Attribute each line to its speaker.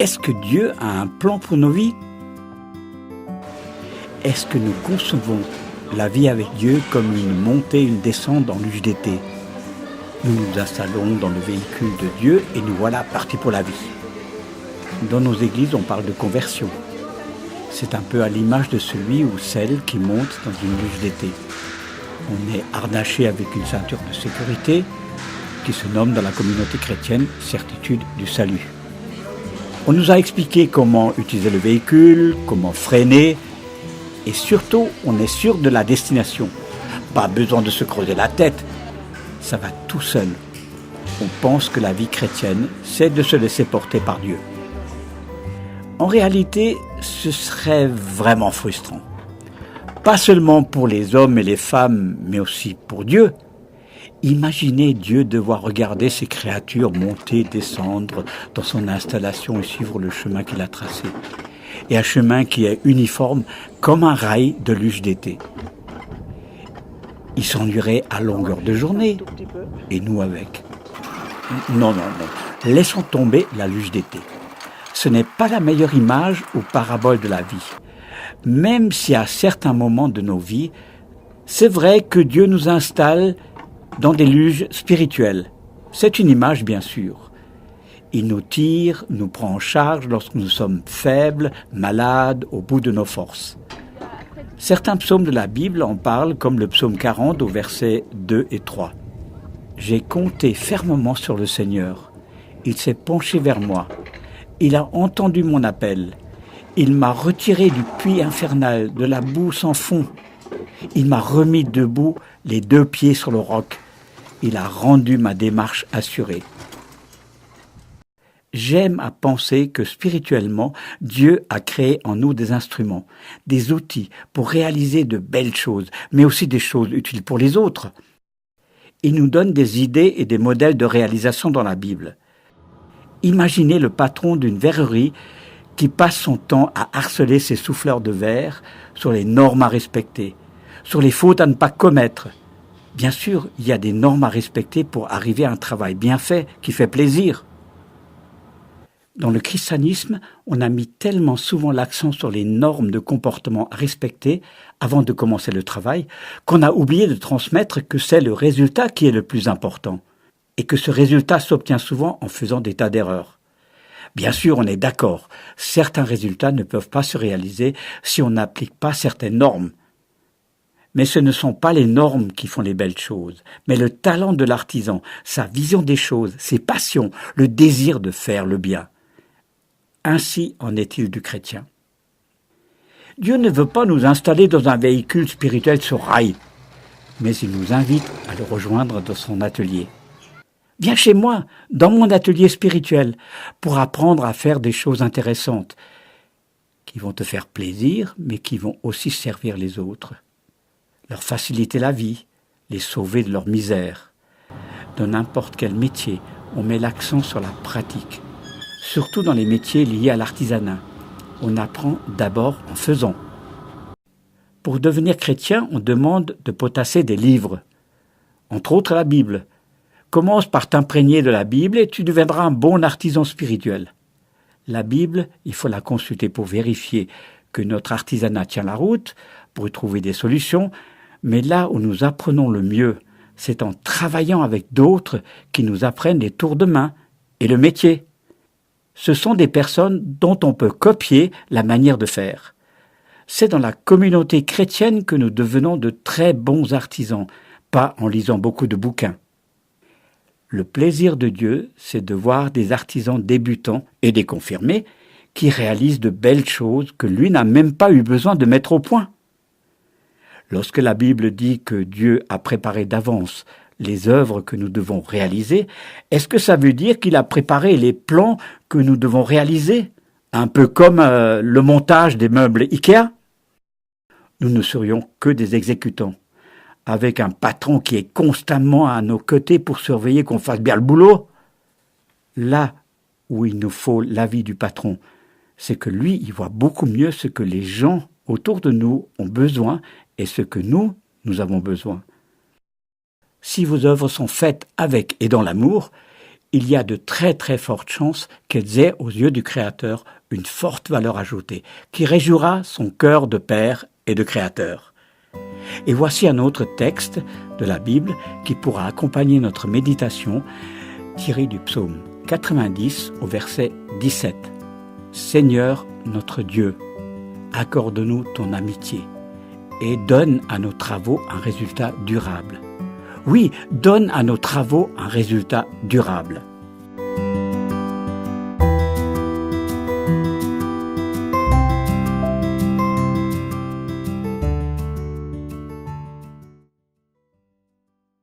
Speaker 1: Est-ce que Dieu a un plan pour nos vies? Est-ce que nous concevons la vie avec Dieu comme une montée, une descente dans l'UJDT? Nous nous installons dans le véhicule de Dieu et nous voilà partis pour la vie. Dans nos églises, on parle de conversion. C'est un peu à l'image de celui ou celle qui monte dans une UJDT. On est harnaché avec une ceinture de sécurité qui se nomme dans la communauté chrétienne certitude du salut. On nous a expliqué comment utiliser le véhicule, comment freiner et surtout, on est sûr de la destination. Pas besoin de se creuser la tête, ça va tout seul. On pense que la vie chrétienne, c'est de se laisser porter par Dieu. En réalité, ce serait vraiment frustrant. Pas seulement pour les hommes et les femmes, mais aussi pour Dieu. Imaginez Dieu devoir regarder ses créatures monter, descendre dans son installation et suivre le chemin qu'il a tracé. Et un chemin qui est uniforme comme un rail de l'UJDT. Il s'ennuierait à longueur de journée, et nous avec. Non. Laissons tomber la l'UJDT. Ce n'est pas la meilleure image ou parabole de la vie. Même si à certains moments de nos vies, c'est vrai que Dieu nous installe dans des luges spirituelles. C'est une image, bien sûr. Il nous tire, nous prend en charge lorsque nous sommes faibles, malades, au bout de nos forces. Certains psaumes de la Bible en parlent, comme le psaume 40 au versets 2 et 3. « J'ai compté fermement sur le Seigneur. Il s'est penché vers moi. Il a entendu mon appel. Il m'a retiré du puits infernal, de la boue sans fond. Il m'a remis debout, les deux pieds sur le roc. Il a rendu ma démarche assurée. » J'aime à penser que spirituellement, Dieu a créé en nous des instruments, des outils pour réaliser de belles choses, mais aussi des choses utiles pour les autres. Il nous donne des idées et des modèles de réalisation dans la Bible. Imaginez le patron d'une verrerie qui passe son temps à harceler ses souffleurs de verre sur les normes à respecter, sur les fautes à ne pas commettre. Bien sûr, il y a des normes à respecter pour arriver à un travail bien fait, qui fait plaisir. Dans le christianisme, on a mis tellement souvent l'accent sur les normes de comportement à respecter avant de commencer le travail, qu'on a oublié de transmettre que c'est le résultat qui est le plus important, et que ce résultat s'obtient souvent en faisant des tas d'erreurs. Bien sûr, on est d'accord, certains résultats ne peuvent pas se réaliser si on n'applique pas certaines normes. Mais ce ne sont pas les normes qui font les belles choses, mais le talent de l'artisan, sa vision des choses, ses passions, le désir de faire le bien. Ainsi en est-il du chrétien. Dieu ne veut pas nous installer dans un véhicule spirituel sur rail, mais il nous invite à le rejoindre dans son atelier. Viens chez moi, dans mon atelier spirituel, pour apprendre à faire des choses intéressantes, qui vont te faire plaisir, mais qui vont aussi servir les autres. Leur faciliter la vie, les sauver de leur misère. Dans n'importe quel métier, on met l'accent sur la pratique. Surtout dans les métiers liés à l'artisanat. On apprend d'abord en faisant. Pour devenir chrétien, on demande de potasser des livres, entre autres la Bible. Commence par t'imprégner de la Bible et tu deviendras un bon artisan spirituel. La Bible, il faut la consulter pour vérifier que notre artisanat tient la route, pour y trouver des solutions, mais là où nous apprenons le mieux, c'est en travaillant avec d'autres qui nous apprennent les tours de main et le métier. Ce sont des personnes dont on peut copier la manière de faire. C'est dans la communauté chrétienne que nous devenons de très bons artisans, pas en lisant beaucoup de bouquins. Le plaisir de Dieu, c'est de voir des artisans débutants et des confirmés qui réalisent de belles choses que lui n'a même pas eu besoin de mettre au point. Lorsque la Bible dit que Dieu a préparé d'avance les œuvres que nous devons réaliser, est-ce que ça veut dire qu'il a préparé les plans que nous devons réaliser, un peu comme le montage des meubles Ikea? Nous ne serions que des exécutants, avec un patron qui est constamment à nos côtés pour surveiller qu'on fasse bien le boulot. Là où il nous faut l'avis du patron, c'est que lui, il voit beaucoup mieux ce que les gens autour de nous ont besoin et ce que nous avons besoin. Si vos œuvres sont faites avec et dans l'amour, il y a de très très fortes chances qu'elles aient aux yeux du Créateur une forte valeur ajoutée, qui réjouira son cœur de Père et de Créateur. Et voici un autre texte de la Bible qui pourra accompagner notre méditation, tiré du psaume 90 au verset 17. Seigneur notre Dieu, accorde-nous ton amitié et donne à nos travaux un résultat durable. Oui, donne à nos travaux un résultat durable.